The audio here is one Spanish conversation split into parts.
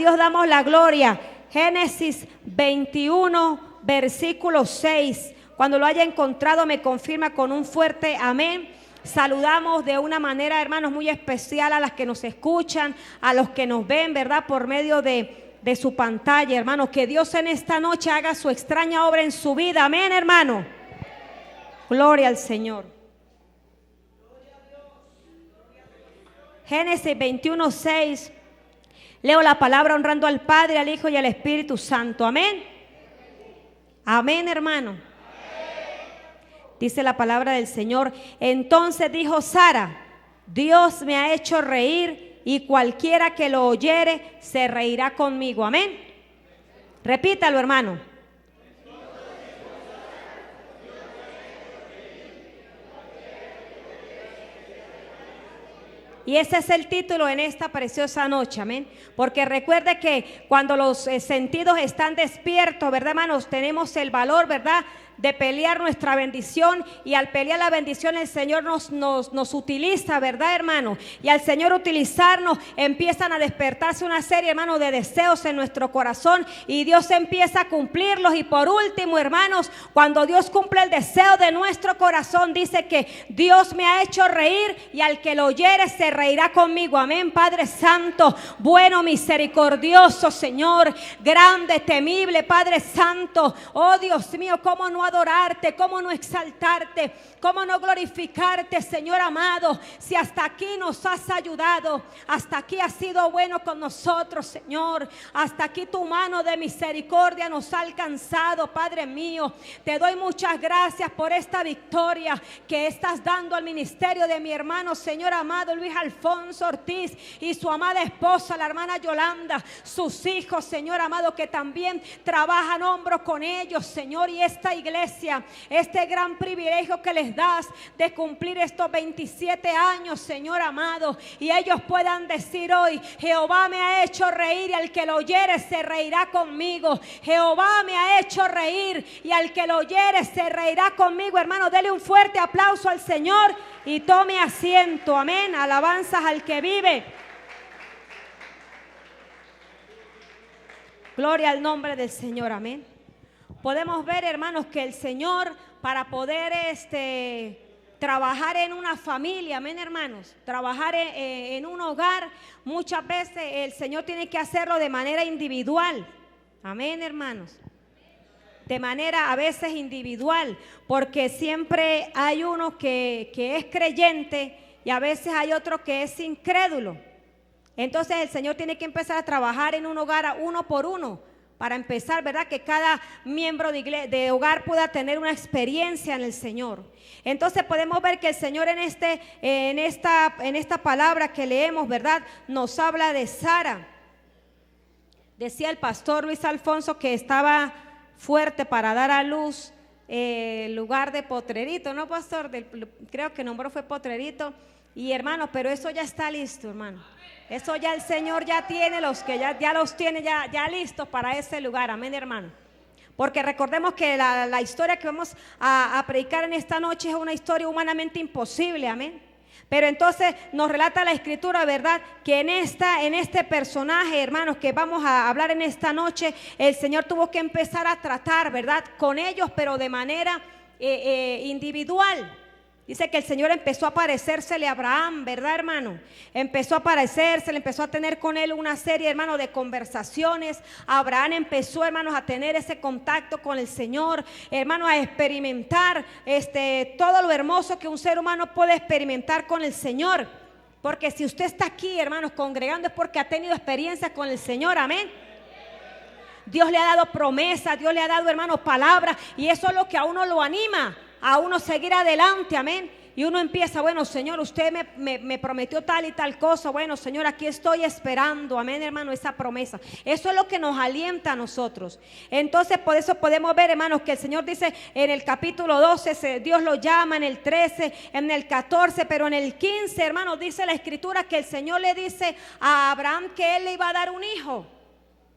Dios damos la gloria. Génesis 21, versículo 6. Cuando lo haya encontrado me confirma con un fuerte amén. Saludamos de una manera, hermanos, muy especial a las que nos escuchan, a los que nos ven, ¿verdad? Por medio de su pantalla, hermanos. Que Dios en esta noche haga su extraña obra en su vida. Amén, hermano. Gloria al Señor. Génesis 21, 6. Leo la palabra honrando al Padre, al Hijo y al Espíritu Santo. Amén. Amén, hermano. Dice la palabra del Señor. Entonces dijo Sara: Dios me ha hecho reír, y cualquiera que lo oyere se reirá conmigo. Amén. Repítalo, hermano. Y ese es el título en esta preciosa noche, amén. Porque recuerde que cuando los sentidos están despiertos, ¿verdad, hermanos? Tenemos el valor, ¿verdad?, de pelear nuestra bendición, y al pelear la bendición el Señor nos utiliza, ¿verdad, hermano? Y al Señor utilizarnos empiezan a despertarse una serie, hermano, de deseos en nuestro corazón, y Dios empieza a cumplirlos. Y por último, hermanos, cuando Dios cumple el deseo de nuestro corazón, dice que Dios me ha hecho reír, y al que lo oyere se reirá conmigo. Amén. Padre Santo, bueno, misericordioso Señor, grande, temible Padre Santo. Oh Dios mío, cómo no adorarte, cómo no exaltarte, cómo no glorificarte, Señor amado. Si hasta aquí nos has ayudado, hasta aquí has sido bueno con nosotros, Señor. Hasta aquí tu mano de misericordia nos ha alcanzado, Padre mío. Te doy muchas gracias por esta victoria que estás dando al ministerio de mi hermano, Señor amado, Luis Alfonso Ortiz, y su amada esposa, la hermana Yolanda, sus hijos, Señor amado, que también trabajan hombro con ellos, Señor, y esta iglesia, este gran privilegio que les das de cumplir estos 27 años, Señor amado, y ellos puedan decir hoy: Jehová me ha hecho reír, y al que lo oyere se reirá conmigo. Jehová me ha hecho reír, y al que lo oyere se reirá conmigo. Hermano, dele un fuerte aplauso al Señor y tome asiento. Amén. Alabanzas al que vive. Gloria al nombre del Señor. Amén. Podemos ver, hermanos, que el Señor, para poder trabajar en una familia, amén, hermanos, trabajar en un hogar, muchas veces el Señor tiene que hacerlo de manera individual. Amén, hermanos. De manera a veces individual, porque siempre hay uno que es creyente y a veces hay otro que es incrédulo. Entonces el Señor tiene que empezar a trabajar en un hogar uno por uno, para empezar, ¿verdad?, que cada miembro de hogar pueda tener una experiencia en el Señor. Entonces podemos ver que el Señor en esta palabra que leemos, ¿verdad?, nos habla de Sara. Decía el pastor Luis Alfonso que estaba fuerte para dar a luz, lugar de Potrerito, ¿no, pastor? Creo que el nombre fue Potrerito. Y hermano, pero eso ya está listo, hermano. Eso ya el Señor ya tiene los que ya los tiene ya listos para ese lugar. Amén, hermano. Porque recordemos que la historia que vamos a predicar en esta noche es una historia humanamente imposible. Amén. Pero entonces nos relata la Escritura, ¿verdad?, que en este personaje, hermanos, que vamos a hablar en esta noche, el Señor tuvo que empezar a tratar, ¿verdad?, con ellos, pero de manera individual. Dice que el Señor empezó a aparecérsele a Abraham, ¿verdad, hermano? Empezó a aparecérsele, empezó a tener con él una serie, hermano, de conversaciones. Abraham empezó, hermanos, a tener ese contacto con el Señor, hermano, a experimentar todo lo hermoso que un ser humano puede experimentar con el Señor. Porque si usted está aquí, hermanos, congregando, es porque ha tenido experiencia con el Señor. Amén. Dios le ha dado promesas, Dios le ha dado, hermanos, palabras, y eso es lo que a uno lo anima, a uno seguir adelante. Amén. Y uno empieza: bueno, Señor, usted me prometió tal y tal cosa. Bueno, Señor, aquí estoy esperando. Amén, hermano, esa promesa. Eso es lo que nos alienta a nosotros. Entonces, por eso podemos ver, hermanos, que el Señor dice en el capítulo 12, Dios lo llama, en el 13, en el 14, pero en el 15, hermanos, dice la Escritura que el Señor le dice a Abraham que él le iba a dar un hijo.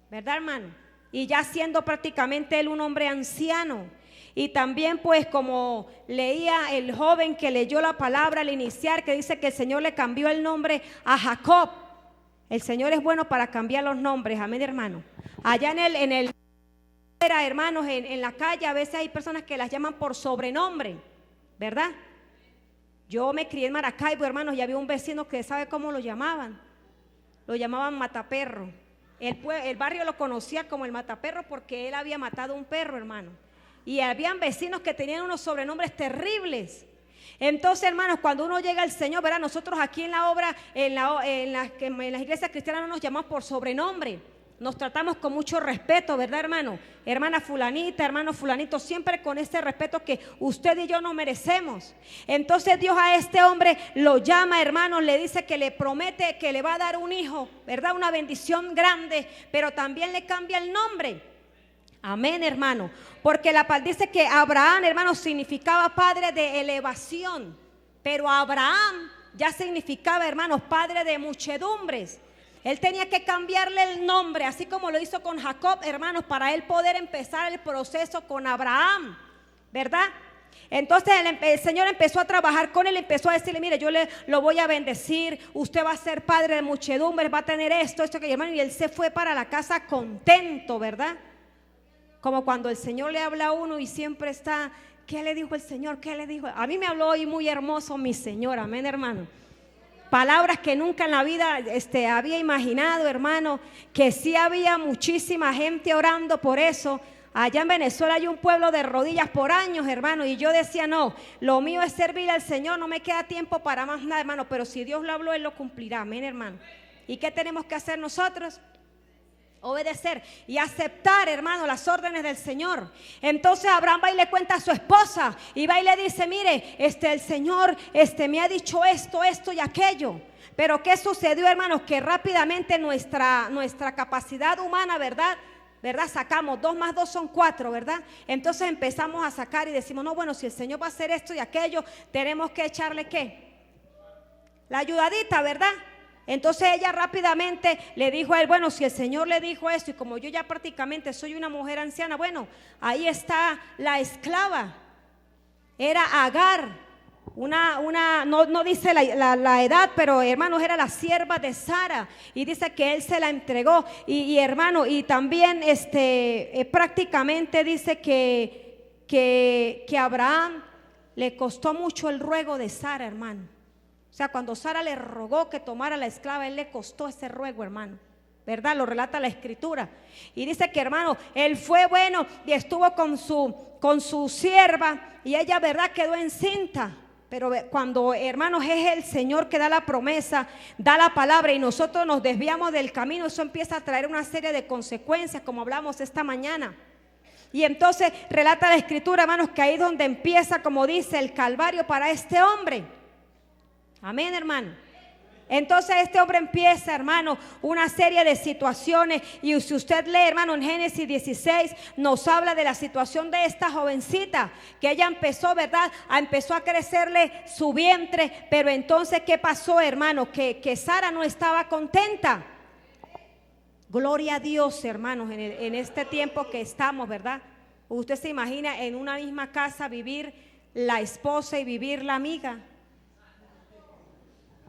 ¿Verdad, hermano? Y ya siendo prácticamente él un hombre anciano. Y también, pues, como leía el joven que leyó la palabra al iniciar, que dice que el Señor le cambió el nombre a Jacob. El Señor es bueno para cambiar los nombres, amén, hermano. Allá hermanos, en la calle a veces hay personas que las llaman por sobrenombre, ¿verdad? Yo me crié en Maracaibo, hermanos, y había un vecino que sabe cómo lo llamaban Mataperro. El barrio lo conocía como el Mataperro porque él había matado un perro, hermano. Y habían vecinos que tenían unos sobrenombres terribles. Entonces, hermanos, cuando uno llega al Señor, ¿verdad? Nosotros aquí en la obra, en las iglesias cristianas no nos llamamos por sobrenombre. Nos tratamos con mucho respeto, ¿verdad, hermano? Hermana fulanita, hermano fulanito, siempre con ese respeto que usted y yo no merecemos. Entonces Dios a este hombre lo llama, hermano, le dice que le promete que le va a dar un hijo, ¿verdad? Una bendición grande, pero también le cambia el nombre. Amén, hermano. Porque la palabra dice que Abraham, hermano, significaba padre de elevación, pero Abraham ya significaba, hermanos, padre de muchedumbres. Él tenía que cambiarle el nombre, así como lo hizo con Jacob, hermanos, para él poder empezar el proceso con Abraham, ¿verdad? Entonces el Señor empezó a trabajar con él, empezó a decirle, mire, yo lo voy a bendecir, usted va a ser padre de muchedumbres, va a tener esto, que hermano, y él se fue para la casa contento, ¿verdad? Como cuando el Señor le habla a uno y siempre está, ¿qué le dijo el Señor? ¿Qué le dijo? A mí me habló hoy muy hermoso mi Señor, amén, hermano. Palabras que nunca en la vida había imaginado, hermano, que sí había muchísima gente orando por eso. Allá en Venezuela hay un pueblo de rodillas por años, hermano, y yo decía, no, lo mío es servir al Señor, no me queda tiempo para más nada, hermano, pero si Dios lo habló, Él lo cumplirá, amén, hermano. ¿Y qué tenemos que hacer nosotros? Obedecer y aceptar, hermano, las órdenes del Señor. Entonces Abraham va y le cuenta a su esposa y va y le dice, mire, el Señor me ha dicho esto y aquello. Pero ¿qué sucedió, hermanos? Que rápidamente nuestra capacidad humana, ¿verdad? Sacamos 2 más 2 son 4, ¿verdad? Entonces empezamos a sacar y decimos, no, bueno, si el Señor va a hacer esto y aquello, tenemos que echarle ¿qué? La ayudadita, ¿verdad? Entonces ella rápidamente le dijo a él, bueno, si el Señor le dijo esto y como yo ya prácticamente soy una mujer anciana, bueno, ahí está la esclava, era Agar, no dice la edad, pero hermanos era la sierva de Sara y dice que él se la entregó y hermano, y también prácticamente dice que Abraham le costó mucho el ruego de Sara, hermano. O sea, cuando Sara le rogó que tomara la esclava, él le costó ese ruego, hermano, ¿verdad? Lo relata la escritura. Y dice que, hermano, él fue bueno y estuvo con su sierva y ella, ¿verdad? Quedó encinta. Pero cuando, hermanos, es el Señor que da la promesa, da la palabra y nosotros nos desviamos del camino, eso empieza a traer una serie de consecuencias, como hablamos esta mañana. Y entonces relata la escritura, hermanos, que ahí es donde empieza, como dice, el calvario para este hombre. Amén, hermano. Entonces este hombre empieza, hermano, una serie de situaciones. Y si usted lee, hermano, en Génesis 16 nos habla de la situación de esta jovencita, que ella empezó, ¿verdad? Empezó a crecerle su vientre. Pero entonces, ¿qué pasó, hermano? Que Sara no estaba contenta. Gloria a Dios, hermanos, en este tiempo que estamos, ¿verdad? Usted se imagina en una misma casa vivir la esposa y vivir la amiga.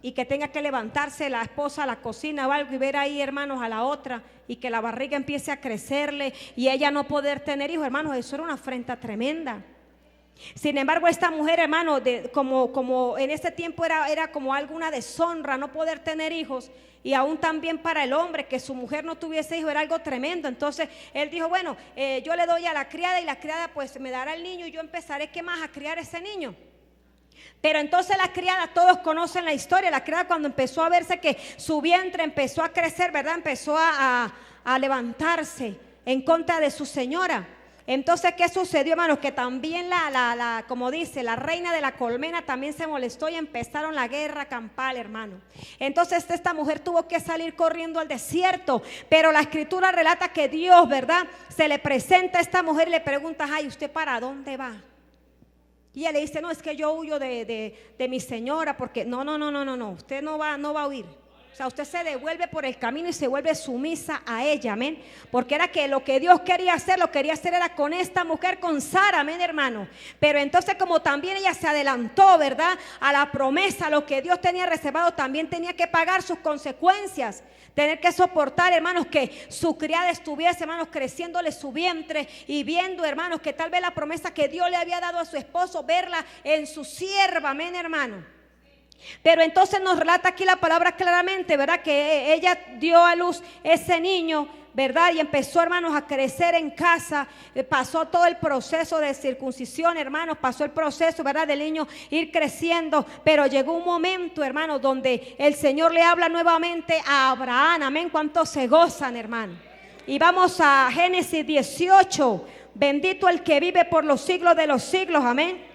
Y que tenga que levantarse la esposa a la cocina o algo y ver ahí, hermanos, a la otra, y que la barriga empiece a crecerle y ella no poder tener hijos, hermanos, eso era una afrenta tremenda. Sin embargo, esta mujer, hermano, como en ese tiempo era como alguna deshonra no poder tener hijos, y aún también para el hombre que su mujer no tuviese hijos era algo tremendo. Entonces él dijo, bueno, yo le doy a la criada y la criada pues me dará el niño y yo empezaré, ¿qué más? A criar ese niño. Pero entonces la criada, todos conocen la historia, la criada cuando empezó a verse que su vientre empezó a crecer, ¿verdad? Empezó a levantarse en contra de su señora. Entonces, ¿qué sucedió, hermanos? Que también como dice, la reina de la colmena también se molestó y empezaron la guerra campal, hermano. Entonces esta mujer tuvo que salir corriendo al desierto, pero la escritura relata que Dios, ¿verdad? Se le presenta a esta mujer y le pregunta, ay, ¿usted para dónde va? Y ella le dice, no, es que yo huyo de mi señora, porque no, usted no va a huir. O sea, usted se devuelve por el camino y se vuelve sumisa a ella, amén. Porque era que lo que Dios quería hacer, era con esta mujer, con Sara, amén, hermano. Pero entonces, como también ella se adelantó, ¿verdad?, a la promesa, lo que Dios tenía reservado, también tenía que pagar sus consecuencias. Tener que soportar, hermanos, que su criada estuviese, hermanos, creciéndole su vientre y viendo, hermanos, que tal vez la promesa que Dios le había dado a su esposo, verla en su sierva, amén, hermano. Pero entonces nos relata aquí la palabra claramente, ¿verdad?, que ella dio a luz ese niño, ¿verdad?, y empezó, hermanos, a crecer en casa. Pasó todo el proceso de circuncisión, hermanos, pasó el proceso, ¿verdad?, del niño ir creciendo. Pero llegó un momento, hermanos, donde el Señor le habla nuevamente a Abraham, amén. ¿Cuántos se gozan, hermano? Y vamos a Génesis 18, bendito el que vive por los siglos de los siglos, amén.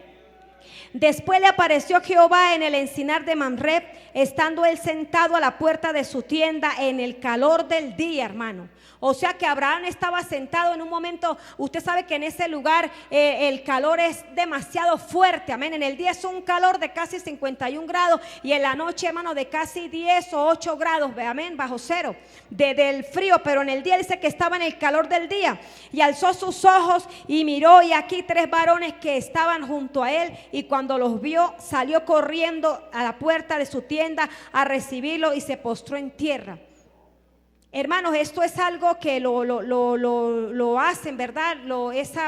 Después le apareció Jehová en el encinar de Mamre, estando él sentado a la puerta de su tienda en el calor del día, hermano. O sea que Abraham estaba sentado en un momento. Usted sabe que en ese lugar el calor es demasiado fuerte, amén. En el día es un calor de casi 51 grados y en la noche, hermano, de casi 10 o 8 grados, amén, bajo cero del frío. Pero en el día dice que estaba en el calor del día. Y alzó sus ojos y miró, y aquí 3 varones que estaban junto a él, y cuando los vio salió corriendo a la puerta de su tienda a recibirlo y se postró en tierra. Hermanos, esto es algo que lo hacen, ¿verdad?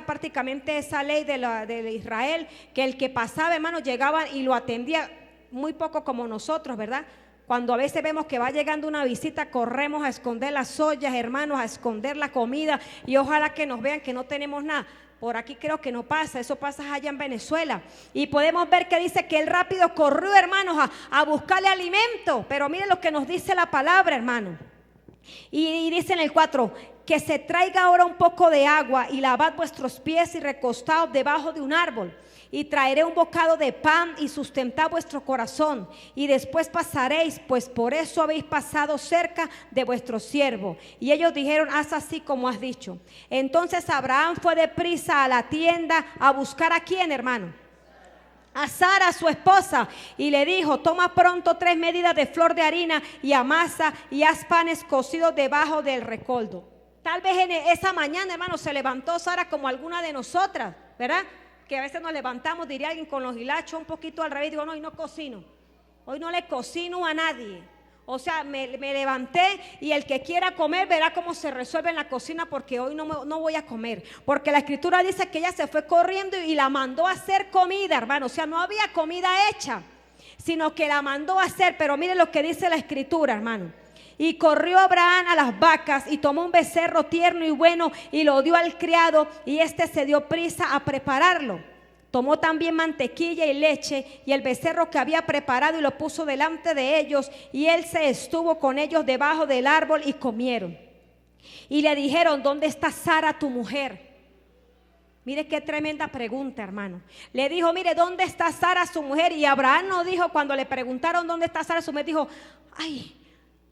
Prácticamente esa ley de Israel, que el que pasaba, hermanos, llegaba y lo atendía, muy poco como nosotros, ¿verdad? Cuando a veces vemos que va llegando una visita, corremos a esconder las ollas, hermanos, a esconder la comida, y ojalá que nos vean que no tenemos nada. Por aquí creo que no pasa, eso pasa allá en Venezuela. Y podemos ver que dice que él rápido corrió, hermanos, a buscarle alimento. Pero miren lo que nos dice la palabra, hermano. Y dice en el 4, que se traiga ahora un poco de agua y lavad vuestros pies y recostaos debajo de un árbol. Y traeré un bocado de pan y sustentad vuestro corazón. Y después pasaréis, pues por eso habéis pasado cerca de vuestro siervo. Y ellos dijeron, haz así como has dicho. Entonces Abraham fue deprisa a la tienda a buscar a quién, hermano. A Sara, su esposa, y le dijo, toma pronto 3 medidas de flor de harina y amasa y haz panes cocidos debajo del recoldo. Tal vez en esa mañana, hermano, se levantó Sara como alguna de nosotras, ¿verdad? Que a veces nos levantamos, diría alguien, con los hilachos un poquito al revés. Digo, no, hoy no cocino, hoy no le cocino a nadie. O sea, me levanté y el que quiera comer verá cómo se resuelve en la cocina, porque hoy no voy a comer. Porque la escritura dice que ella se fue corriendo y la mandó a hacer comida, hermano. O sea, no había comida hecha, sino que la mandó a hacer. Pero miren lo que dice la escritura, hermano. Y corrió Abraham a las vacas y tomó un becerro tierno y bueno y lo dio al criado, y este se dio prisa a prepararlo. Tomó también mantequilla y leche y el becerro que había preparado y lo puso delante de ellos, y él se estuvo con ellos debajo del árbol y comieron. Y le dijeron, ¿dónde está Sara tu mujer? Mire qué tremenda pregunta, hermano. Le dijo, mire, ¿dónde está Sara su mujer? Y Abraham no dijo, cuando le preguntaron dónde está Sara su mujer, dijo, ay,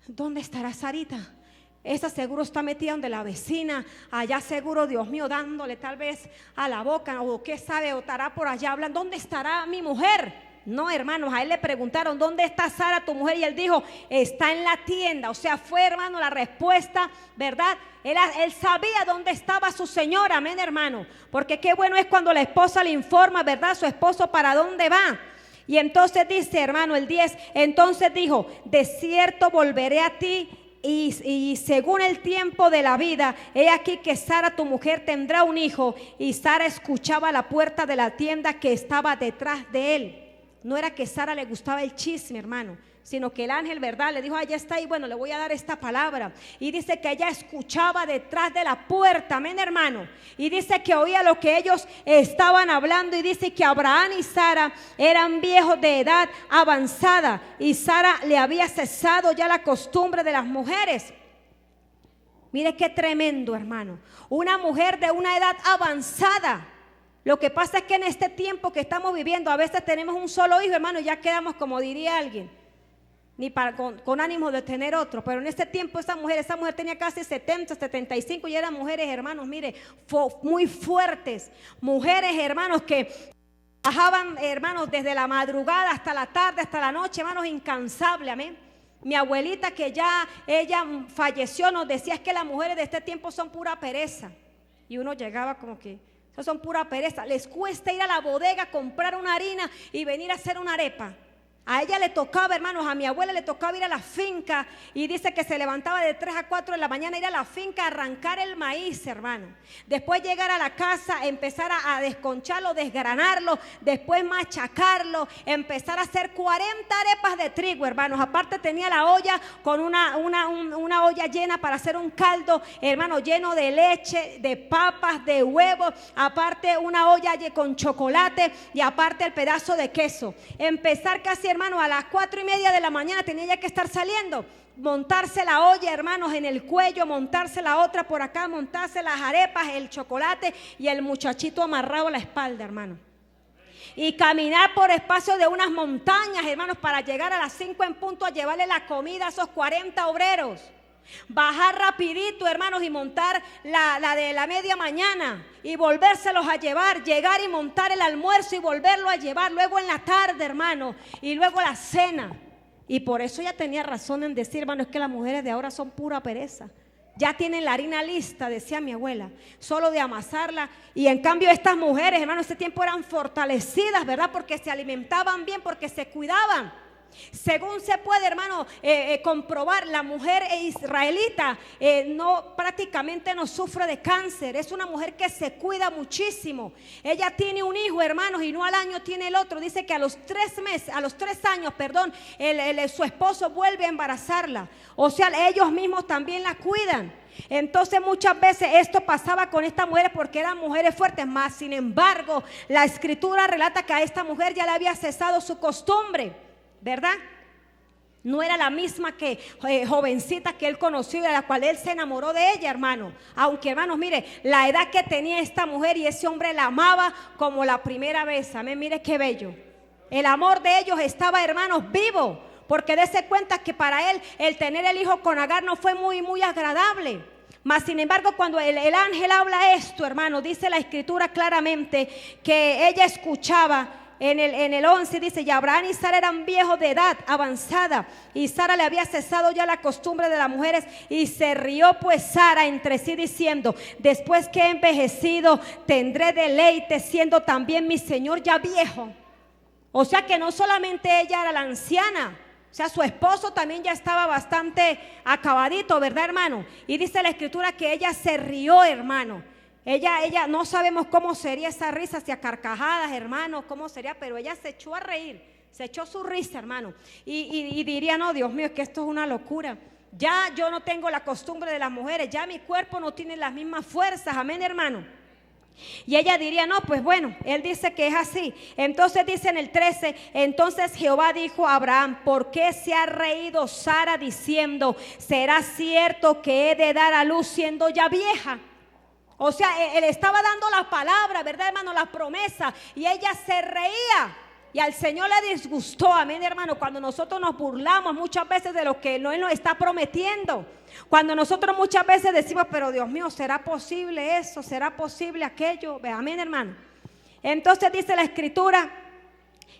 ¿dónde estará Sarita? Esa seguro está metida donde la vecina, allá seguro, Dios mío, dándole tal vez a la boca, o qué sabe, o estará por allá hablando. ¿Dónde estará mi mujer? No, hermanos, a él le preguntaron, ¿dónde está Sara tu mujer? Y él dijo, está en la tienda. O sea, fue, hermano, la respuesta, ¿verdad? Él sabía dónde estaba su señora, amén, hermano. Porque qué bueno es cuando la esposa le informa, ¿verdad?, a su esposo para dónde va. Y entonces dice, hermano, el 10, entonces dijo, de cierto volveré a ti, y según el tiempo de la vida, he aquí que Sara tu mujer tendrá un hijo. Y Sara escuchaba a la puerta de la tienda que estaba detrás de él. No era que Sara le gustaba el chisme, hermano, sino que el ángel, ¿verdad?, le dijo, allá está ahí, bueno, le voy a dar esta palabra. Y dice que ella escuchaba detrás de la puerta, amén, hermano. Y dice que oía lo que ellos estaban hablando. Y dice que Abraham y Sara eran viejos de edad avanzada, y Sara le había cesado ya la costumbre de las mujeres. Mire qué tremendo, hermano. Una mujer de una edad avanzada. Lo que pasa es que en este tiempo que estamos viviendo, a veces tenemos un solo hijo, hermano, y ya quedamos, como diría alguien, ni con ánimo de tener otro. Pero en este tiempo esa mujer tenía casi 70, 75 y eran mujeres, hermanos, mire, muy fuertes. Mujeres, hermanos, que trabajaban, hermanos, desde la madrugada hasta la tarde, hasta la noche, hermanos, incansables, amén. Mi abuelita, que ya ella falleció, nos decía es que las mujeres de este tiempo son pura pereza. Y uno llegaba como que, eso son pura pereza. Les cuesta ir a la bodega, comprar una harina y venir a hacer una arepa. A ella le tocaba, hermanos, a mi abuela le tocaba ir a la finca, y dice que se levantaba de 3 a 4 de la mañana, ir a la finca a arrancar el maíz, hermano. Después llegar a la casa, empezar a desconcharlo, desgranarlo, después machacarlo, empezar a hacer 40 arepas de trigo, hermanos. Aparte tenía la olla con una olla llena para hacer un caldo, hermano, lleno de leche, de papas, de huevos. Aparte una olla con chocolate y aparte el pedazo de queso. Empezar casi, hermano, a las 4:30 de la mañana tenía ya que estar saliendo, montarse la olla, hermanos, en el cuello, montarse la otra por acá, montarse las arepas, el chocolate y el muchachito amarrado a la espalda, hermano. Y caminar por espacio de unas montañas, hermanos, para llegar a las 5 en punto a llevarle la comida a esos 40 obreros. Bajar rapidito, hermanos, y montar la de la media mañana y volvérselos a llevar, llegar y montar el almuerzo y volverlo a llevar luego en la tarde, hermano, y luego la cena. Y por eso ella tenía razón en decir, hermano, es que las mujeres de ahora son pura pereza. Ya tienen la harina lista, decía mi abuela, solo de amasarla. Y en cambio estas mujeres, hermano, en ese tiempo eran fortalecidas, ¿verdad? Porque se alimentaban bien, porque se cuidaban. Según se puede, hermano, comprobar, la mujer israelita prácticamente no sufre de cáncer. Es una mujer que se cuida muchísimo. Ella tiene un hijo, hermanos, y no al año tiene el otro. Dice que a los 3 años, su esposo vuelve a embarazarla. O sea, ellos mismos también la cuidan. Entonces muchas veces esto pasaba con estas mujeres porque eran mujeres fuertes. Más sin embargo, la escritura relata que a esta mujer ya le había cesado su costumbre, ¿verdad? No era la misma que jovencita que él conoció y de la cual él se enamoró de ella, hermano. Aunque, hermanos, mire, la edad que tenía esta mujer y ese hombre la amaba como la primera vez. Amén, mire qué bello. El amor de ellos estaba, hermanos, vivo. Porque dése cuenta que para él el tener el hijo con Agar no fue muy agradable. Mas sin embargo, cuando el ángel habla esto, hermano, dice la escritura claramente que ella escuchaba. En el 11 dice, y Abraham y Sara eran viejos de edad avanzada, y Sara le había cesado ya la costumbre de las mujeres, y se rió pues Sara entre sí diciendo, después que he envejecido tendré deleite, siendo también mi señor ya viejo. O sea que no solamente ella era la anciana, o sea, su esposo también ya estaba bastante acabadito, ¿verdad, hermano? Y dice la escritura que ella se rió, hermano. Ella no sabemos cómo sería esa risa, si a carcajadas, hermano, cómo sería, pero ella se echó a reír, se echó su risa, hermano, y diría, no, Dios mío, es que esto es una locura. Ya yo no tengo la costumbre de las mujeres, ya mi cuerpo no tiene las mismas fuerzas, amén, hermano. Y ella diría, no, pues bueno, él dice que es así. Entonces dice en el 13, entonces Jehová dijo a Abraham, ¿por qué se ha reído Sara diciendo, será cierto que he de dar a luz siendo ya vieja? O sea, él estaba dando la palabra, ¿verdad, hermano? La promesa, y ella se reía. Y al Señor le disgustó, amén, hermano, cuando nosotros nos burlamos muchas veces de lo que Él nos está prometiendo. Cuando nosotros muchas veces decimos, pero Dios mío, ¿será posible eso? ¿Será posible aquello? Amén, hermano. Entonces dice la escritura,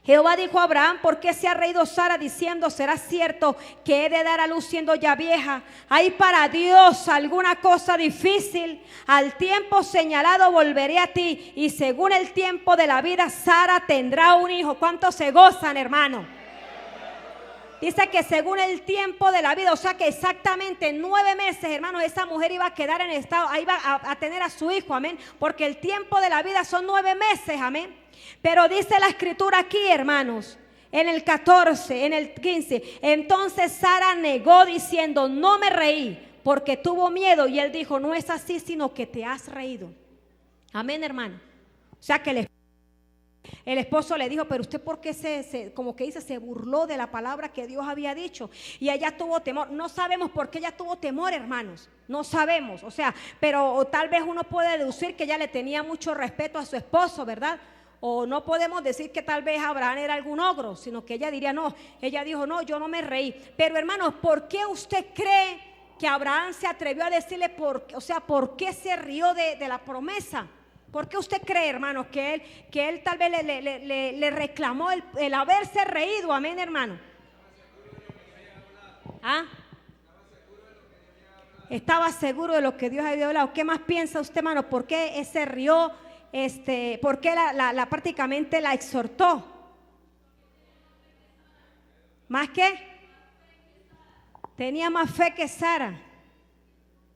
Jehová dijo a Abraham, ¿por qué se ha reído Sara diciendo, será cierto que he de dar a luz siendo ya vieja? ¿Hay para Dios alguna cosa difícil? Al tiempo señalado volveré a ti, y según el tiempo de la vida Sara tendrá un hijo. ¿Cuántos se gozan, hermano? Dice que según el tiempo de la vida, o sea que exactamente 9 meses, hermano, esa mujer iba a quedar en estado, ahí iba a tener a su hijo, amén. Porque el tiempo de la vida son 9 meses, amén. Pero dice la escritura aquí, hermanos, en el 14, en el 15, entonces Sara negó diciendo, no me reí, porque tuvo miedo. Y él dijo, no es así, sino que te has reído. Amén, hermano. O sea que el esposo le dijo, pero usted ¿por qué como que dice, se burló de la palabra que Dios había dicho? Y ella tuvo temor. No sabemos por qué ella tuvo temor, hermanos. No sabemos, o sea, pero tal vez uno puede deducir que ella le tenía mucho respeto a su esposo, ¿verdad? O no podemos decir que tal vez Abraham era algún ogro, sino que ella diría, no, ella dijo, no, yo no me reí. Pero hermanos, ¿por qué usted cree que Abraham se atrevió a decirle, por qué se rió de la promesa? ¿Por qué usted cree, hermanos, que él tal vez le reclamó el haberse reído? Amén, hermano. ¿Ah? Estaba seguro de lo que Dios había hablado. ¿Qué más piensa usted, hermano? ¿Por qué se rió? ¿Por qué prácticamente la exhortó? ¿Más qué? Tenía más fe que Sara.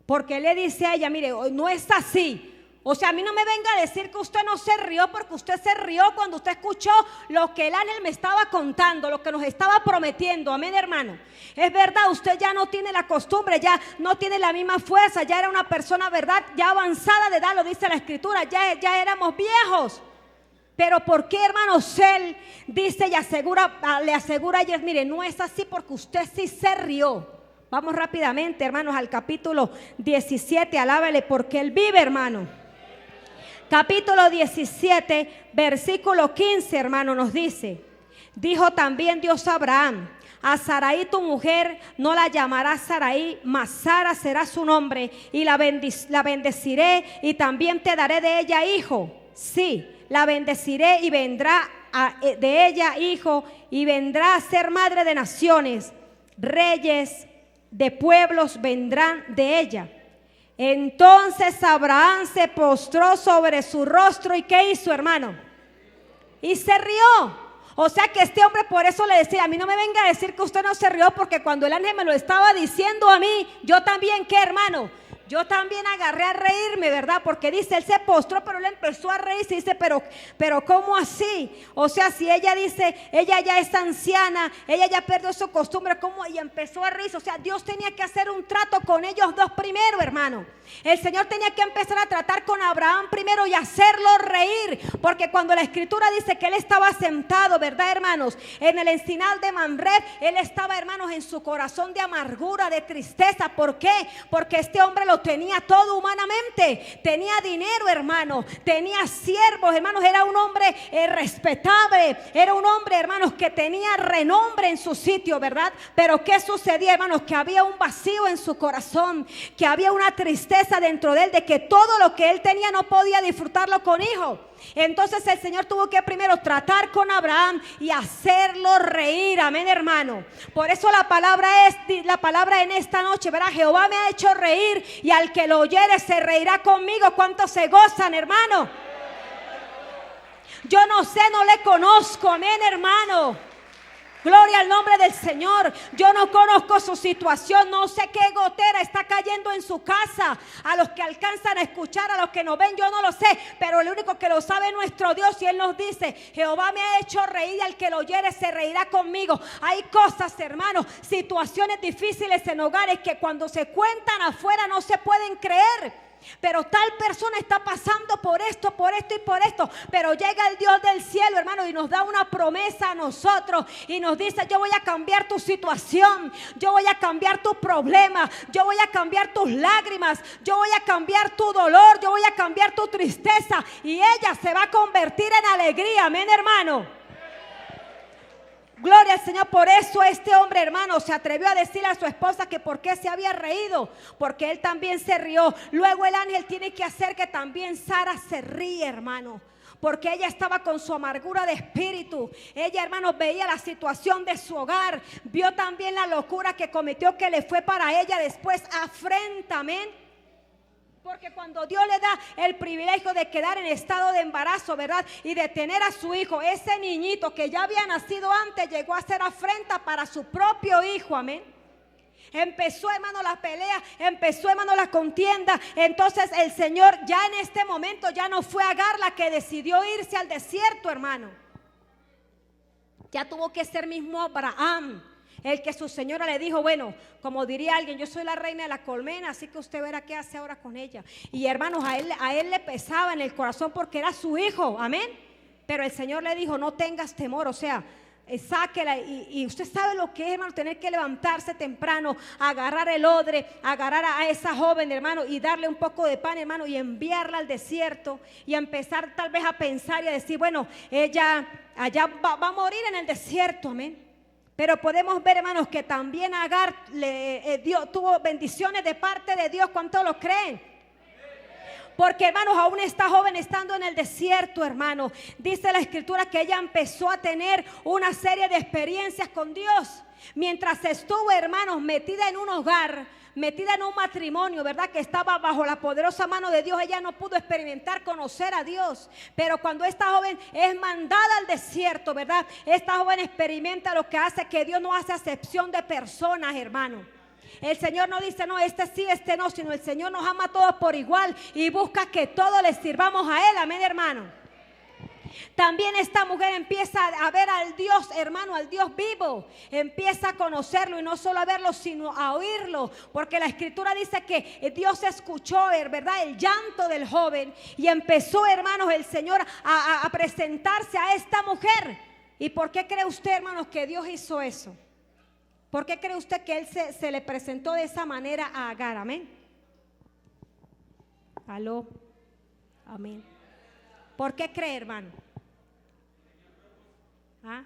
Porque le dice a ella, mire, no es así. O sea, a mí no me venga a decir que usted no se rió, porque usted se rió cuando usted escuchó lo que el ángel me estaba contando, lo que nos estaba prometiendo. Amén, hermano. Es verdad, usted ya no tiene la costumbre, ya no tiene la misma fuerza, ya era una persona, verdad, ya avanzada de edad, lo dice la escritura, ya éramos viejos. Pero ¿por qué, hermanos? Él dice y le asegura a ellos, mire, no es así, porque usted sí se rió. Vamos rápidamente, hermanos, al capítulo 17, alábale porque Él vive, hermano. Capítulo 17, versículo 15, hermano, nos dice: dijo también Dios a Abraham: a Sarai tu mujer no la llamarás Sarai, mas Sara será su nombre, y la bendeciré, y también te daré de ella hijo. Sí, la bendeciré, y vendrá de ella hijo, y vendrá a ser madre de naciones. Reyes de pueblos vendrán de ella. Entonces Abraham se postró sobre su rostro. ¿Y qué hizo, hermano? Y se rió. O sea que este hombre, por eso le decía, a mí no me venga a decir que usted no se rió, porque cuando el ángel me lo estaba diciendo a mí, yo también, ¿qué, hermano? Yo también agarré a reírme, ¿verdad? Porque dice, él se postró, pero él empezó a reírse y dice, pero ¿cómo así? O sea, si ella dice, ella ya es anciana, ella ya perdió su costumbre, ¿cómo? Y empezó a reírse. O sea, Dios tenía que hacer un trato con ellos dos primero, hermano. El Señor tenía que empezar a tratar con Abraham primero y hacerlo reír, porque cuando la escritura dice que él estaba sentado, ¿verdad, hermanos? En el encinar de Mamre, él estaba, hermanos, en su corazón de amargura, de tristeza. ¿Por qué? Porque este hombre lo tenía todo humanamente. Tenía dinero, hermano, tenía siervos, hermanos, era un hombre respetable, era un hombre, hermanos, que tenía renombre en su sitio, ¿verdad? Pero ¿qué sucedía, hermanos? Que había un vacío en su corazón, que había una tristeza dentro de él, de que todo lo que él tenía no podía disfrutarlo con hijos. Entonces el Señor tuvo que primero tratar con Abraham y hacerlo reír. Amén, hermano. Por eso la palabra en esta noche, ¿verdad? Jehová me ha hecho reír, y al que lo oyere se reirá conmigo. ¿Cuántos se gozan, hermano? Yo no sé, no le conozco. Amén, hermano. Gloria al nombre del Señor. Yo no conozco su situación, no sé qué gotera está cayendo en su casa. A los que alcanzan a escuchar, a los que no ven, yo no lo sé, pero el único que lo sabe es nuestro Dios, y Él nos dice, Jehová me ha hecho reír, y al que lo oyere se reirá conmigo. Hay cosas, hermanos, situaciones difíciles en hogares que cuando se cuentan afuera no se pueden creer. Pero tal persona está pasando por esto y por esto. Pero llega el Dios del cielo, hermano, y nos da una promesa a nosotros. Y nos dice, yo voy a cambiar tu situación. Yo voy a cambiar tu problema. Yo voy a cambiar tus lágrimas. Yo voy a cambiar tu dolor. Yo voy a cambiar tu tristeza. Y ella se va a convertir en alegría. Amén, hermano. Gloria al Señor. Por eso este hombre, hermano, se atrevió a decirle a su esposa que por qué se había reído, porque él también se rió. Luego el ángel tiene que hacer que también Sara se ríe, hermano, porque ella estaba con su amargura de espíritu. Ella, hermanos, veía la situación de su hogar, vio también la locura que cometió, que le fue para ella después afrenta. Amén. Porque cuando Dios le da el privilegio de quedar en estado de embarazo, ¿verdad? Y de tener a su hijo, ese niñito que ya había nacido antes, llegó a ser afrenta para su propio hijo. Amén. Empezó, hermano, la pelea, empezó, hermano, la contienda. Entonces el Señor ya en este momento ya no fue Agar la que decidió irse al desierto, hermano. Ya tuvo que ser mismo Abraham el que su señora le dijo, bueno, como diría alguien, yo soy la reina de la colmena, así que usted verá qué hace ahora con ella. Y hermanos, a él le pesaba en el corazón porque era su hijo, amén. Pero el Señor le dijo, no tengas temor, o sea, sáquela. Y usted sabe lo que es, hermano, tener que levantarse temprano, agarrar el odre, agarrar a esa joven, hermano, y darle un poco de pan, hermano, y enviarla al desierto, y empezar tal vez a pensar y a decir, bueno, ella allá va a morir en el desierto, amén. Pero podemos ver, hermanos, que también Agar tuvo bendiciones de parte de Dios. ¿Cuántos lo creen? Porque, hermanos, aún esta joven estando en el desierto, hermano, dice la escritura que ella empezó a tener una serie de experiencias con Dios. Mientras estuvo, hermanos, metida en un hogar, metida en un matrimonio, ¿verdad? Que estaba bajo la poderosa mano de Dios, ella no pudo experimentar, conocer a Dios. Pero cuando esta joven es mandada al desierto, ¿verdad? Esta joven experimenta lo que hace que Dios no hace acepción de personas, hermano. El Señor no dice, no, este sí, este no, sino el Señor nos ama a todos por igual y busca que todos les sirvamos a Él, amén, hermano. También esta mujer empieza a ver al Dios, hermano, al Dios vivo. Empieza a conocerlo y no solo a verlo, sino a oírlo. Porque la Escritura dice que Dios escuchó, ¿verdad?, el llanto del joven. Y empezó, hermanos, el Señor a presentarse a esta mujer. ¿Y por qué cree usted, hermanos, que Dios hizo eso? ¿Por qué cree usted que Él se le presentó de esa manera a Agar? Amén. Aló. Amén. ¿Por qué cree, hermano? ¿Ah?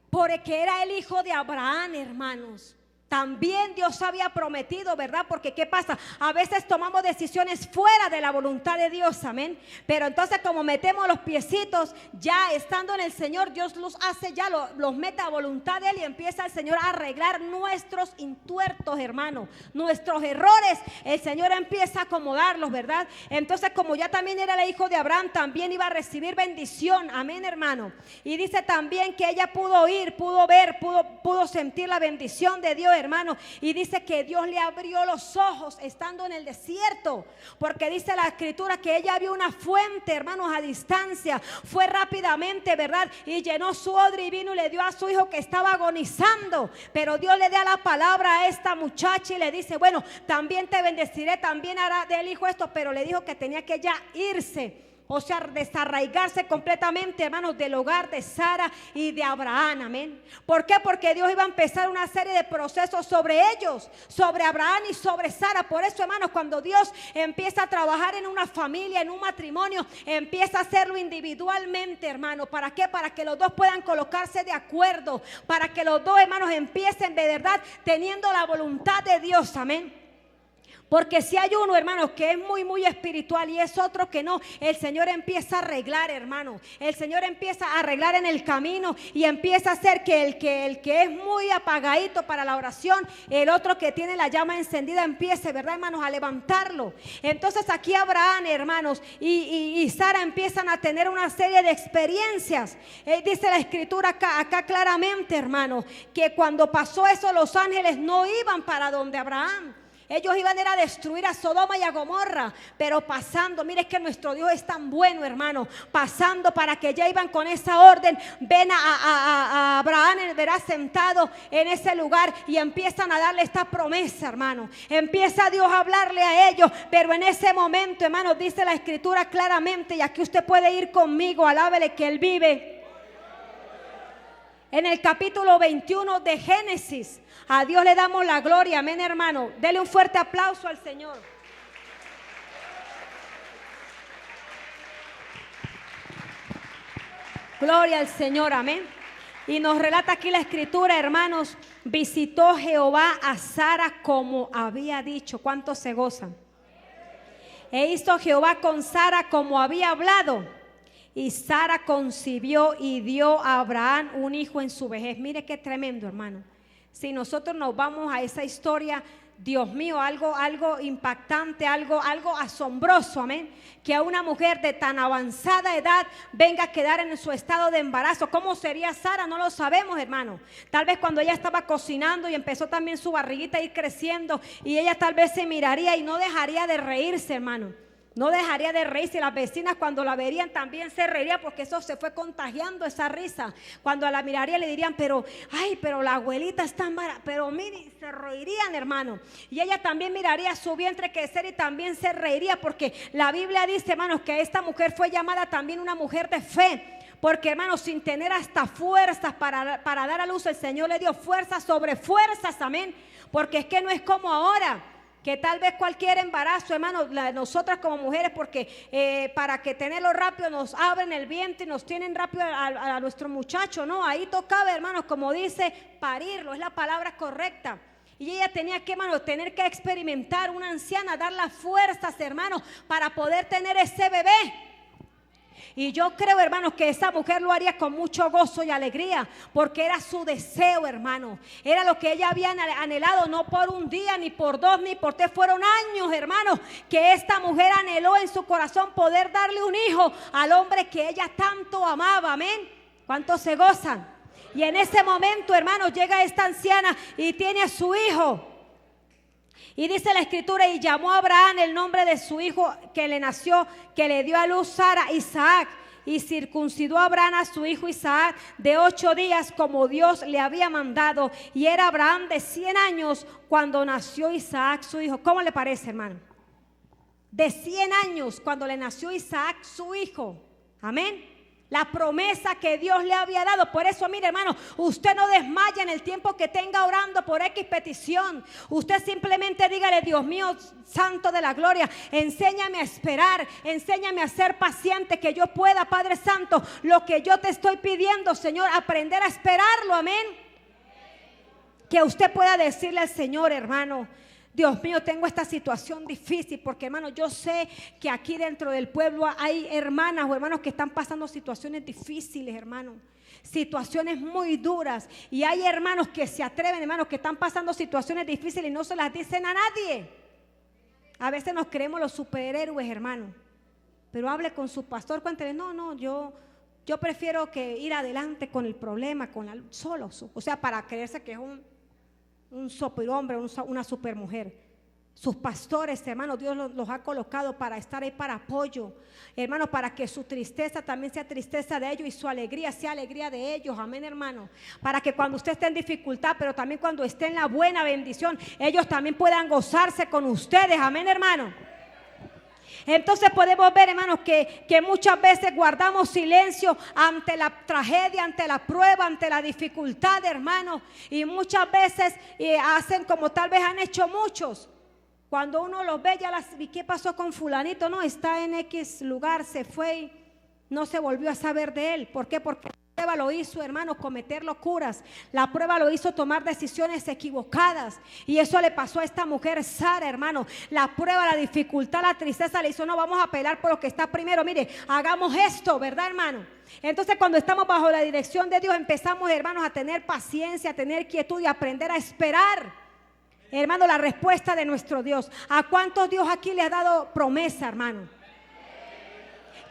Porque era el hijo de Abraham, hermanos. También Dios había prometido, ¿verdad? Porque ¿qué pasa? A veces tomamos decisiones fuera de la voluntad de Dios, amén. Pero entonces como metemos los piecitos, ya estando en el Señor, Dios los hace, ya los mete a voluntad de Él y empieza el Señor a arreglar nuestros intuertos, hermano. Nuestros errores, el Señor empieza a acomodarlos, ¿verdad? Entonces como ya también era el hijo de Abraham, también iba a recibir bendición, amén, hermano. Y dice también que ella pudo oír, pudo ver, pudo sentir la bendición de Dios, hermano, y dice que Dios le abrió los ojos estando en el desierto, porque dice la Escritura que ella vio una fuente, hermanos, a distancia. Fue rápidamente, ¿verdad? Y llenó su odre y vino y le dio a su hijo que estaba agonizando. Pero Dios le da la palabra a esta muchacha y le dice, bueno, también te bendeciré, también hará del hijo esto, pero le dijo que tenía que ya irse. O sea, desarraigarse completamente, hermanos, del hogar de Sara y de Abraham, amén. ¿Por qué? Porque Dios iba a empezar una serie de procesos sobre ellos, sobre Abraham y sobre Sara. Por eso, hermanos, cuando Dios empieza a trabajar en una familia, en un matrimonio, empieza a hacerlo individualmente, hermano. ¿Para qué? Para que los dos puedan colocarse de acuerdo, para que los dos, hermanos, empiecen de verdad teniendo la voluntad de Dios, amén. Porque si hay uno, hermanos, que es muy espiritual y es otro que no, el Señor empieza a arreglar, hermano. El Señor empieza a arreglar en el camino y empieza a hacer que el que es muy apagadito para la oración, el otro que tiene la llama encendida empiece, ¿verdad, hermanos?, a levantarlo. Entonces aquí Abraham, hermanos, y Sara empiezan a tener una serie de experiencias. Dice la Escritura acá claramente, hermano, que cuando pasó eso los ángeles no iban para donde Abraham. Ellos iban a destruir a Sodoma y a Gomorra, pero pasando, mire que nuestro Dios es tan bueno, hermano, pasando para que ya iban con esa orden, ven a Abraham, verá sentado en ese lugar y empiezan a darle esta promesa, hermano. Empieza Dios a hablarle a ellos, pero en ese momento, hermano, dice la Escritura claramente, y aquí usted puede ir conmigo, alábele que Él vive. En el capítulo 21 de Génesis, a Dios le damos la gloria, amén, hermano. Dele un fuerte aplauso al Señor. Gloria al Señor, amén. Y nos relata aquí la Escritura, hermanos, visitó Jehová a Sara como había dicho. ¿Cuántos se gozan? E hizo Jehová con Sara como había hablado. Y Sara concibió y dio a Abraham un hijo en su vejez. Mire qué tremendo, hermano. Si nosotros nos vamos a esa historia, Dios mío, algo impactante, algo asombroso, amén. Que a una mujer de tan avanzada edad venga a quedar en su estado de embarazo. ¿Cómo sería Sara? No lo sabemos, hermano. Tal vez cuando ella estaba cocinando y empezó también su barriguita a ir creciendo, y ella tal vez se miraría y no dejaría de reírse, hermano. No dejaría de reírse. Las vecinas cuando la verían también se reirían, porque eso se fue contagiando, esa risa. Cuando la miraría le dirían, pero la abuelita está embarazada. Pero mire, se reirían, hermano. Y ella también miraría su vientre crecer y también se reiría, porque la Biblia dice, hermanos, que esta mujer fue llamada también una mujer de fe. Porque, hermanos, sin tener hasta fuerzas para dar a luz, el Señor le dio fuerzas sobre fuerzas, amén. Porque es que no es como ahora, que tal vez cualquier embarazo, hermano, nosotras como mujeres, porque para que tenerlo rápido nos abren el vientre y nos tienen rápido a nuestro muchacho, no, ahí tocaba, hermanos, como dice, parirlo, es la palabra correcta. Y ella tenía que, hermano, tener que experimentar, una anciana, dar las fuerzas, hermano, para poder tener ese bebé. Y yo creo, hermanos, que esa mujer lo haría con mucho gozo y alegría, porque era su deseo, hermano. Era lo que ella había anhelado, no por un día, ni por dos, ni por tres. Fueron años, hermanos, que esta mujer anheló en su corazón poder darle un hijo al hombre que ella tanto amaba. Amén. ¿Cuántos se gozan? Y en ese momento, hermanos, llega esta anciana y tiene a su hijo. Y dice la escritura, y llamó a Abraham el nombre de su hijo que le nació, que le dio a luz Sara, Isaac. Y circuncidó a Abraham a su hijo Isaac de 8 días como Dios le había mandado. Y era Abraham de 100 años cuando nació Isaac su hijo. ¿Cómo le parece, hermano? De 100 años cuando le nació Isaac su hijo. Amén. La promesa que Dios le había dado. Por eso, mire, hermano, usted no desmaya en el tiempo que tenga orando por X petición. Usted simplemente dígale: Dios mío, Santo de la gloria, enséñame a esperar, enséñame a ser paciente, que yo pueda, Padre Santo, lo que yo te estoy pidiendo, Señor, aprender a esperarlo. Amén. Que usted pueda decirle al Señor, hermano: Dios mío, tengo esta situación difícil, porque, hermano, yo sé que aquí dentro del pueblo hay hermanas o hermanos que están pasando situaciones difíciles, hermano. Situaciones muy duras. Y hay hermanos que se atreven, hermanos, que están pasando situaciones difíciles y no se las dicen a nadie. A veces nos creemos los superhéroes, hermano. Pero hable con su pastor, cuéntele: no, yo prefiero que ir adelante con el problema, solo. O sea, para creerse que es un superhombre, una supermujer. Sus pastores, hermanos, Dios los ha colocado para estar ahí para apoyo, hermanos, para que su tristeza también sea tristeza de ellos y su alegría sea alegría de ellos. Amén, hermano. Para que cuando usted esté en dificultad, pero también cuando esté en la buena bendición, ellos también puedan gozarse con ustedes. Amén, hermano. Entonces podemos ver, hermanos, que muchas veces guardamos silencio ante la tragedia, ante la prueba, ante la dificultad, hermanos. Y muchas veces hacen como tal vez han hecho muchos. Cuando uno los ve, ¿y qué pasó con fulanito? No, está en X lugar, se fue y no se volvió a saber de él. ¿Por qué? Porque la prueba lo hizo, hermanos, cometer locuras. La prueba lo hizo tomar decisiones equivocadas. Y eso le pasó a esta mujer Sara, hermano. La prueba, la dificultad, la tristeza le hizo: no, vamos a pelear por lo que está primero. Mire, hagamos esto, ¿verdad, hermano? Entonces, cuando estamos bajo la dirección de Dios, empezamos, hermanos, a tener paciencia, a tener quietud y a aprender a esperar, hermano, la respuesta de nuestro Dios. ¿A cuántos Dios aquí le ha dado promesa, hermano?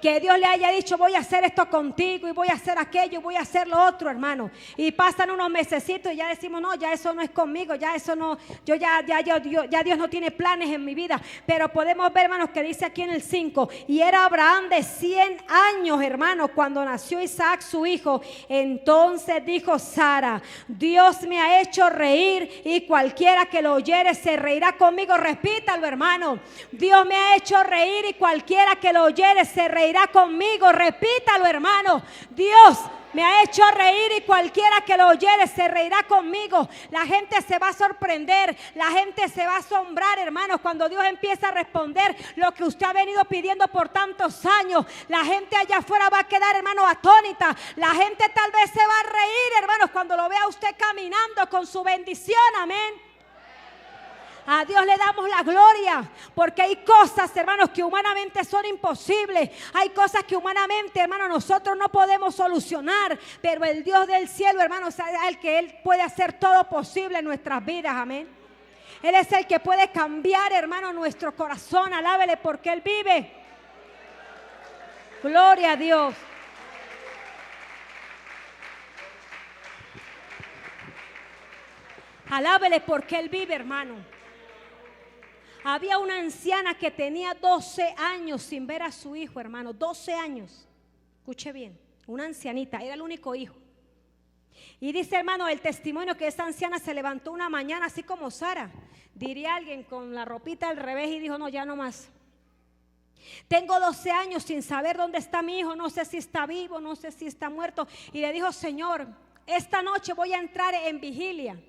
Que Dios le haya dicho: voy a hacer esto contigo, y voy a hacer aquello, y voy a hacer lo otro, hermano. Y pasan unos mesecitos y ya decimos: no, ya eso no es conmigo, ya eso no, ya Dios no tiene planes en mi vida. Pero podemos ver, hermanos, que dice aquí en el 5: y era Abraham de 100 años, hermano, cuando nació Isaac su hijo. Entonces dijo Sara: Dios me ha hecho reír, y cualquiera que lo oyere se reirá conmigo. Repítalo, hermano: Dios me ha hecho reír, y cualquiera que lo oyere se reirá conmigo. Repítalo, hermano: Dios me ha hecho reír, y cualquiera que lo oyere se reirá conmigo. La gente se va a sorprender, la gente se va a asombrar, hermanos, cuando Dios empieza a responder lo que usted ha venido pidiendo por tantos años. La gente allá afuera va a quedar, hermano, atónita. La gente tal vez se va a reír, hermanos, cuando lo vea usted caminando con su bendición. Amén. A Dios le damos la gloria, porque hay cosas, hermanos, que humanamente son imposibles. Hay cosas que humanamente, hermanos, nosotros no podemos solucionar, pero el Dios del cielo, hermanos, es el que Él puede hacer todo posible en nuestras vidas. Amén. Él es el que puede cambiar, hermano, nuestro corazón. Alábele porque Él vive. Gloria a Dios. Alábele porque Él vive, hermano. Había una anciana que tenía 12 años sin ver a su hijo, hermano. 12 años. Escuche bien. Una ancianita, era el único hijo. Y dice, hermano, el testimonio, que esa anciana se levantó una mañana así como Sara, diría alguien, con la ropita al revés, y dijo: no, ya no más. Tengo 12 años sin saber dónde está mi hijo. No sé si está vivo, no sé si está muerto. Y le dijo: Señor, esta noche voy a entrar en vigilia,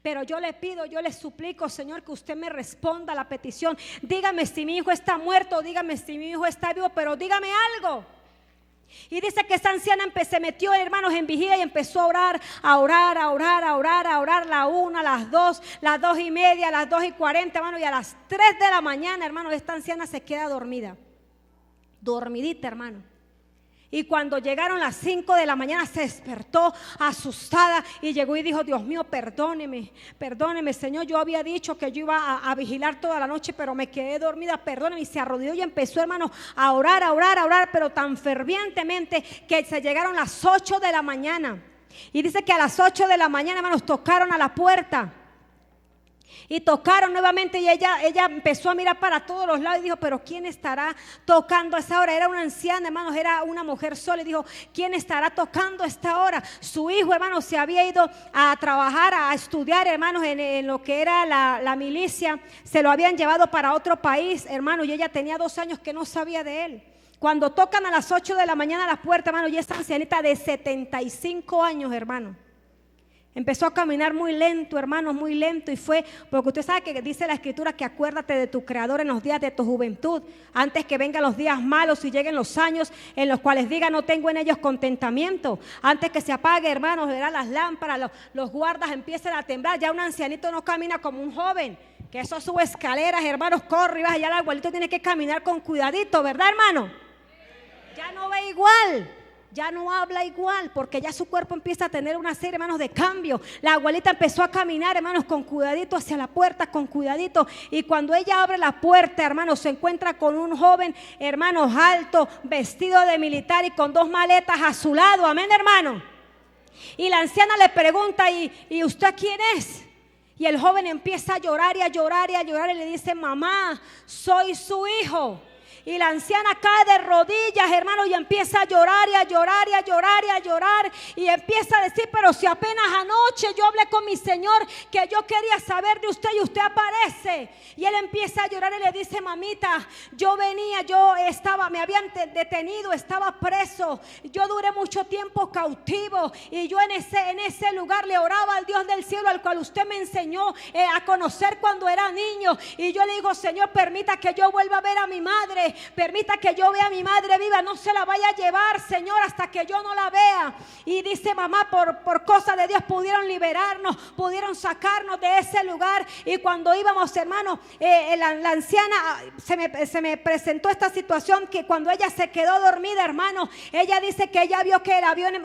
pero yo le pido, yo le suplico, Señor, que usted me responda a la petición. Dígame si mi hijo está muerto, dígame si mi hijo está vivo, pero dígame algo. Y dice que esa anciana se metió, hermanos, en vigilia y empezó a orar, la 1, las 2, las 2:30, las 2:40, hermano, y a las 3 de la mañana, hermano, esta anciana se queda dormida, dormidita, hermano. Y cuando llegaron las 5 de la mañana se despertó asustada y llegó y dijo: Dios mío, perdóneme, perdóneme, Señor, yo había dicho que yo iba a vigilar toda la noche, pero me quedé dormida, perdóneme. Y se arrodilló y empezó, hermano, a orar, pero tan fervientemente que se llegaron las 8 de la mañana. Y dice que a las 8 de la mañana, hermanos, tocaron a la puerta. Y tocaron nuevamente y ella empezó a mirar para todos los lados y dijo: pero ¿quién estará tocando a esa hora? Era una anciana, hermanos, era una mujer sola. Y dijo: ¿quién estará tocando a esta hora? Su hijo, hermanos, se había ido a trabajar, a estudiar, hermanos, en lo que era la milicia. Se lo habían llevado para otro país, hermanos, y ella tenía 2 años que no sabía de él. Cuando tocan a las 8 de la mañana a la puerta, hermanos, y esta ancianita de 75 años, hermanos, empezó a caminar muy lento, hermanos, muy lento. Y fue porque usted sabe que dice la escritura que acuérdate de tu Creador en los días de tu juventud, antes que vengan los días malos y lleguen los años en los cuales diga: no tengo en ellos contentamiento. Antes que se apague, hermanos, verán las lámparas, los guardas empiezan a temblar. Ya un ancianito no camina como un joven, que eso sube escaleras, hermanos, corre y baja. Ya el abuelito tiene que caminar con cuidadito, ¿verdad, hermano? Ya no ve igual. Ya no habla igual, porque ya su cuerpo empieza a tener una serie, hermanos, de cambio. La abuelita empezó a caminar, hermanos, con cuidadito hacia la puerta, con cuidadito. Y cuando ella abre la puerta, hermanos, se encuentra con un joven, hermanos, alto, vestido de militar y con 2 maletas a su lado. Amén, hermano. Y la anciana le pregunta: ¿y usted quién es? Y el joven empieza a llorar y a llorar y a llorar y le dice: mamá, soy su hijo. Y la anciana cae de rodillas, hermano, y empieza a llorar y a llorar y a llorar y a llorar. Y empieza a decir: pero si apenas anoche yo hablé con mi Señor, que yo quería saber de usted y usted aparece. Y él empieza a llorar y le dice: mamita, yo venía, me habían detenido, estaba preso. Yo duré mucho tiempo cautivo. Y yo en ese lugar le oraba al Dios del cielo, al cual usted me enseñó a conocer cuando era niño. Y yo le digo: Señor, permita que yo vuelva a ver a mi madre. Permita que yo vea a mi madre viva. No se la vaya a llevar, Señor, hasta que yo no la vea. Y dice: mamá, por cosa de Dios pudieron liberarnos, pudieron sacarnos de ese lugar. Y cuando íbamos, hermano, la anciana, se me presentó esta situación, que cuando ella se quedó dormida, hermano, ella dice que ella vio que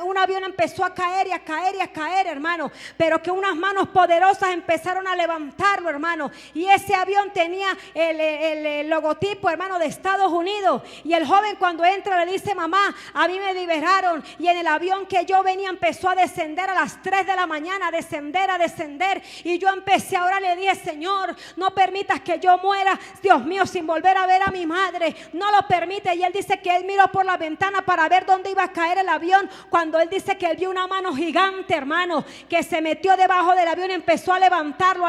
un avión empezó a caer y a caer y a caer, hermano, pero que unas manos poderosas empezaron a levantarlo, hermano. Y ese avión tenía el logotipo, hermano, de Estados Unidos. Y el joven, cuando entra, le dice: mamá, a mí me liberaron. Y en el avión que yo venía empezó a descender a las 3 de la mañana, a descender. Y yo empecé a orar, le dije: Señor, no permitas que yo muera, Dios mío, sin volver a ver a mi madre. No lo permite. Y él dice que él miró por la ventana para ver dónde iba a caer el avión, cuando él dice que él vio una mano gigante, hermano, que se metió debajo del avión y empezó a levantarlo.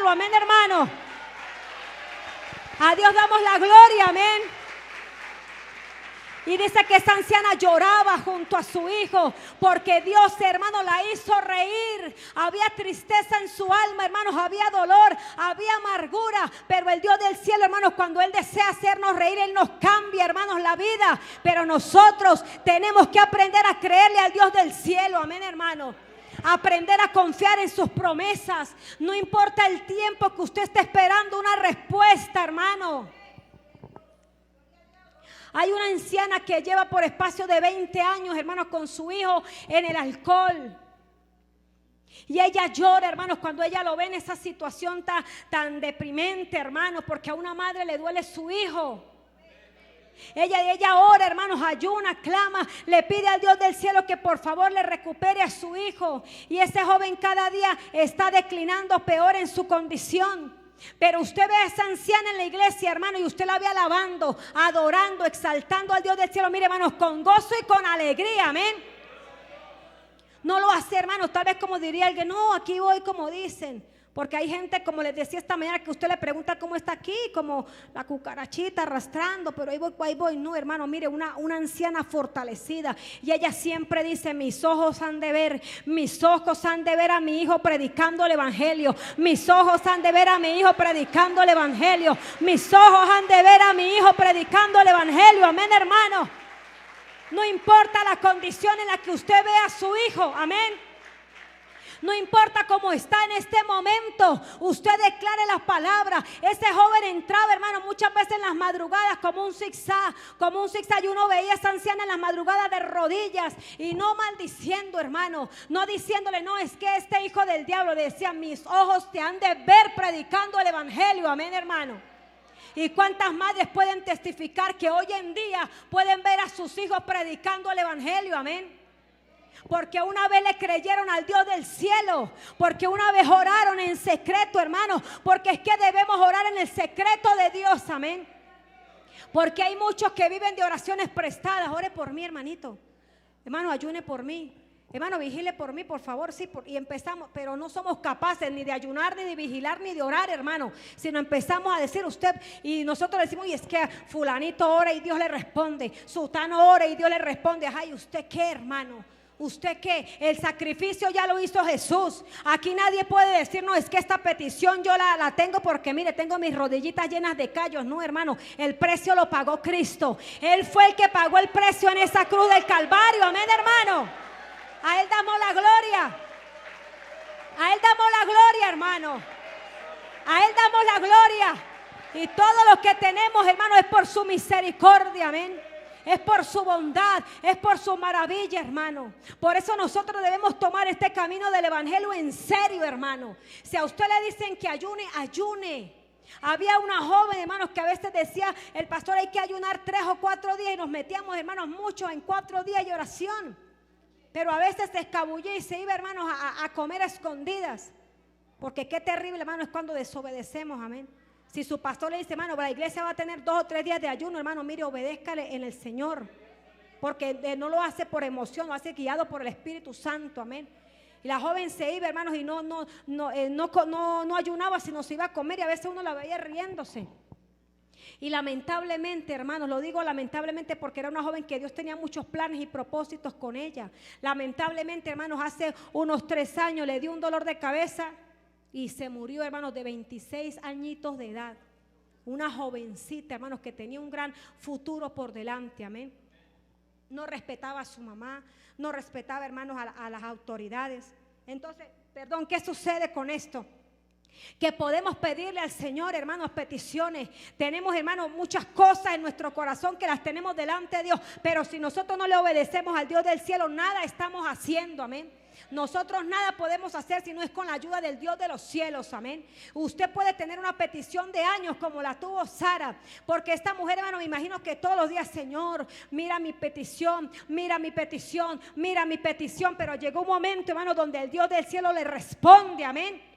Amén, hermano. A Dios damos la gloria, amén. Y dice que esa anciana lloraba junto a su hijo, porque Dios, hermano, la hizo reír. Había tristeza en su alma, hermanos, había dolor, había amargura. Pero el Dios del cielo, hermanos, cuando Él desea hacernos reír, Él nos cambia, hermanos, la vida. Pero nosotros tenemos que aprender a creerle al Dios del cielo, amén, hermano. Aprender a confiar en sus promesas. No importa el tiempo que usted esté esperando una respuesta, hermano. Hay una anciana que lleva por espacio de 20 años, hermanos, con su hijo en el alcohol. Y ella llora, hermanos, cuando ella lo ve en esa situación tan deprimente, hermanos, porque a una madre le duele su hijo. Ella ora, hermanos, ayuna, clama, le pide al Dios del cielo que por favor le recupere a su hijo. Y ese joven cada día está declinando peor en su condición. Pero usted ve a esa anciana en la iglesia, hermano, y usted la ve alabando, adorando, exaltando al Dios del cielo. Mire, hermanos, con gozo y con alegría, amén. No lo hace, hermanos, tal vez como diría alguien: no, aquí voy como dicen. Porque hay gente, como les decía esta mañana, que usted le pregunta cómo está aquí, como la cucarachita arrastrando, pero ahí voy. No, hermano, mire, una anciana fortalecida. Y ella siempre dice: mis ojos han de ver a mi hijo predicando el evangelio. Mis ojos han de ver a mi hijo predicando el evangelio. Mis ojos han de ver a mi hijo predicando el evangelio. Amén, hermano. No importa la condición en la que usted vea a su hijo, amén. No importa cómo está en este momento, usted declare las palabras. Ese joven entraba, hermano, muchas veces en las madrugadas como un zigzag, y uno veía a esa anciana en las madrugadas de rodillas y no maldiciendo, hermano, no diciéndole, no, es que este hijo del diablo, decía, mis ojos te han de ver predicando el evangelio, amén, hermano. Y cuántas madres pueden testificar que hoy en día pueden ver a sus hijos predicando el evangelio, amén. Porque una vez le creyeron al Dios del cielo, porque una vez oraron en secreto, hermano, porque es que debemos orar en el secreto de Dios, amén. Porque hay muchos que viven de oraciones prestadas. Ore por mí, hermanito, hermano, ayune por mí, hermano, vigile por mí, por favor, sí, y empezamos, pero no somos capaces ni de ayunar, ni de vigilar, ni de orar, hermano, sino empezamos a decir usted, y nosotros decimos, y es que fulanito ora y Dios le responde, sutano ora y Dios le responde. Ay, ¿usted qué, hermano? ¿Usted qué? El sacrificio ya lo hizo Jesús. Aquí nadie puede decir, no, es que esta petición yo la tengo porque mire, tengo mis rodillitas llenas de callos. No, hermano, el precio lo pagó Cristo. Él fue el que pagó el precio en esa cruz del Calvario, amén, hermano. A Él damos la gloria. A Él damos la gloria, hermano. A Él damos la gloria. Y todo lo que tenemos, hermano, es por su misericordia, amén. Es por su bondad, es por su maravilla, hermano. Por eso nosotros debemos tomar este camino del evangelio en serio, hermano. Si a usted le dicen que ayune, ayune. Había una joven, hermanos, que a veces decía, el pastor, hay que ayunar 3 o 4 días, y nos metíamos, hermanos, mucho en 4 días de oración. Pero a veces se escabullía y se iba, hermanos, a comer a escondidas. Porque qué terrible, hermano, es cuando desobedecemos, amén. Si su pastor le dice, hermano, la iglesia va a tener 2 o 3 días de ayuno, hermano, mire, obedézcale en el Señor. Porque no lo hace por emoción, lo hace guiado por el Espíritu Santo, amén. Y la joven se iba, hermanos, y no ayunaba, sino se iba a comer, y a veces uno la veía riéndose. Y lamentablemente, hermanos, lo digo lamentablemente porque era una joven que Dios tenía muchos planes y propósitos con ella. Lamentablemente, hermanos, hace unos 3 años le dio un dolor de cabeza y se murió, hermanos, de 26 añitos de edad. Una jovencita, hermanos, que tenía un gran futuro por delante, amén. No respetaba a su mamá, no respetaba, hermanos, a las autoridades. Entonces, perdón, ¿qué sucede con esto? Que podemos pedirle al Señor, hermanos, peticiones. Tenemos, hermanos, muchas cosas en nuestro corazón que las tenemos delante de Dios, pero si nosotros no le obedecemos al Dios del cielo, nada estamos haciendo, amén. Nosotros nada podemos hacer si no es con la ayuda del Dios de los cielos, amén. Usted puede tener una petición de años como la tuvo Sara, porque esta mujer, hermano, me imagino que todos los días, Señor, mira mi petición, mira mi petición, mira mi petición, pero llegó un momento, hermano, donde el Dios del cielo le responde, amén.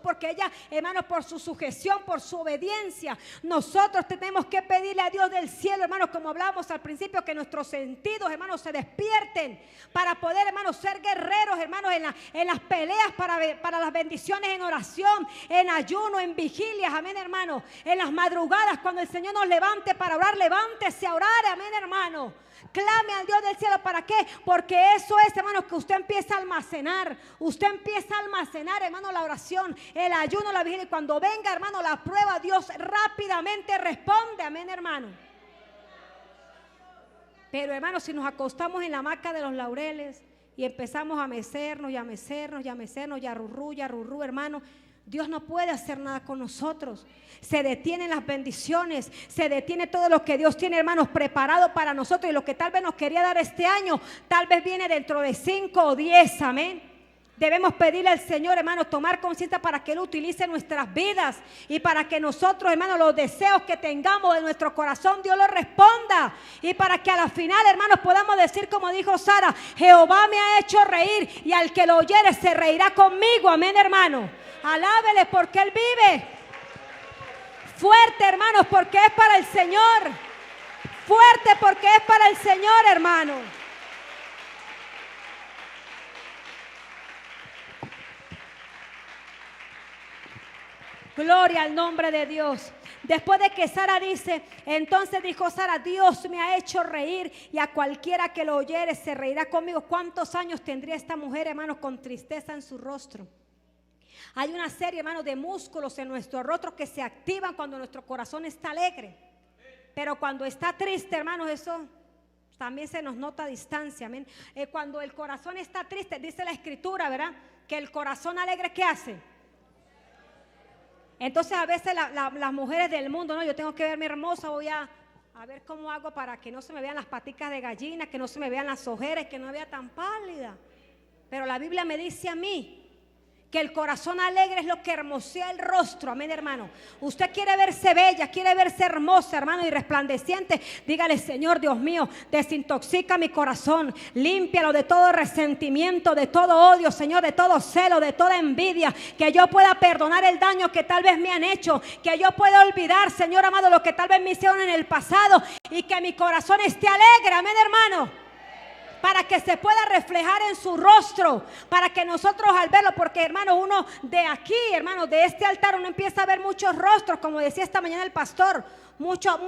Porque ella, hermanos, por su sujeción, por su obediencia, nosotros tenemos que pedirle a Dios del cielo, hermanos, como hablábamos al principio, que nuestros sentidos, hermanos, se despierten para poder, hermanos, ser guerreros, hermanos, en las peleas para las bendiciones, en oración, en ayuno, en vigilias, amén, hermanos, en las madrugadas, cuando el Señor nos levante para orar, levántese a orar, amén, hermano. Clame al Dios del cielo, ¿para qué? Porque eso es, hermanos, que usted empieza a almacenar. Usted empieza a almacenar, hermano, la oración, el ayuno, la vigilia. Y cuando venga, hermano, la prueba, Dios rápidamente responde, amén, hermano. Pero, hermano, si nos acostamos en la hamaca de los laureles y empezamos a mecernos y a mecernos y a mecernos y a rurrú, hermano, Dios no puede hacer nada con nosotros. Se detienen las bendiciones, se detiene todo lo que Dios tiene, hermanos, preparado para nosotros. Y lo que tal vez nos quería dar este año, tal vez viene dentro de 5 o 10, amén. Debemos pedirle al Señor, hermanos, tomar conciencia para que Él utilice nuestras vidas y para que nosotros, hermanos, los deseos que tengamos en nuestro corazón, Dios los responda. Y para que a la final, hermanos, podamos decir como dijo Sara, Jehová me ha hecho reír y al que lo oyere se reirá conmigo, amén, hermano. Alábele porque Él vive. Fuerte, hermanos, porque es para el Señor. Fuerte porque es para el Señor, hermano. Gloria al nombre de Dios. Después de que Sara dice, entonces dijo Sara, Dios me ha hecho reír y a cualquiera que lo oyere se reirá conmigo. ¿Cuántos años tendría esta mujer, hermanos, con tristeza en su rostro? Hay una serie, hermanos, de músculos en nuestro rostro que se activan cuando nuestro corazón está alegre. Pero cuando está triste, hermanos, eso también se nos nota distancia, amén. Cuando el corazón está triste, dice la escritura, ¿verdad? Que el corazón alegre, ¿qué hace? Entonces a veces las mujeres del mundo, no, yo tengo que verme hermosa, voy a ver cómo hago para que no se me vean las paticas de gallina, que no se me vean las ojeras, que no me vea tan pálida. Pero la Biblia me dice a mí que el corazón alegre es lo que hermosea el rostro, amén, hermano. Usted quiere verse bella, quiere verse hermosa, hermano, y resplandeciente. Dígale: Señor Dios mío, desintoxica mi corazón, límpialo de todo resentimiento, de todo odio, Señor, de todo celo, de toda envidia, que yo pueda perdonar el daño que tal vez me han hecho, que yo pueda olvidar, Señor amado, lo que tal vez me hicieron en el pasado, y que mi corazón esté alegre, amén, hermano, para que se pueda reflejar en su rostro, para que nosotros al verlo, porque hermano, uno de aquí, hermano, de este altar, uno empieza a ver muchos rostros, como decía esta mañana el pastor, muchas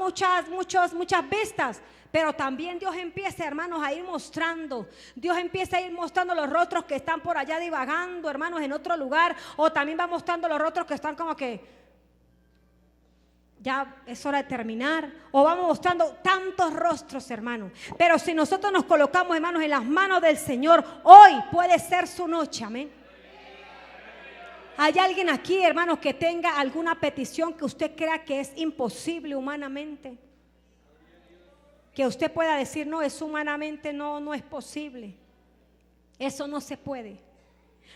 vistas, pero también Dios empieza, hermanos, a ir mostrando, Dios empieza a ir mostrando los rostros que están por allá divagando, hermanos, en otro lugar, o también va mostrando los rostros que están como que ya es hora de terminar, o vamos mostrando tantos rostros, hermanos. Pero si nosotros nos colocamos, hermanos, en las manos del Señor, hoy puede ser su noche, amén. ¿Hay alguien aquí, hermanos, que tenga alguna petición que usted crea que es imposible humanamente? Que usted pueda decir: no, es humanamente, no es posible, eso no se puede.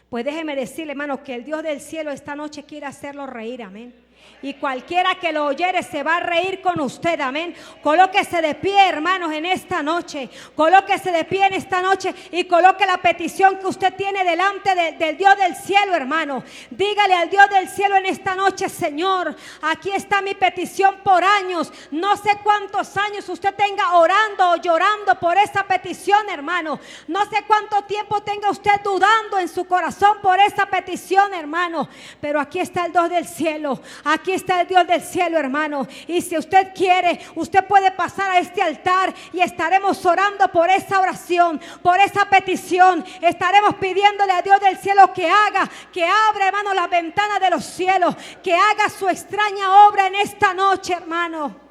Pues déjeme decirle, hermano, que el Dios del cielo esta noche quiere hacerlo reír, amén. Y cualquiera que lo oyere se va a reír con usted, amén. Colóquese de pie, hermanos, en esta noche. Colóquese de pie en esta noche y coloque la petición que usted tiene delante del Dios del cielo, hermano. Dígale al Dios del cielo en esta noche: Señor, aquí está mi petición por años. No sé cuántos años usted tenga orando o llorando por esa petición, hermano. No sé cuánto tiempo tenga usted dudando en su corazón por esa petición, hermano. Pero aquí está el Dios del cielo. Aquí está el Dios del cielo, hermano. Y si usted quiere, usted puede pasar a este altar y estaremos orando por esa oración, por esa petición. Estaremos pidiéndole a Dios del cielo que abra, hermano, las ventanas de los cielos, que haga su extraña obra en esta noche, hermano.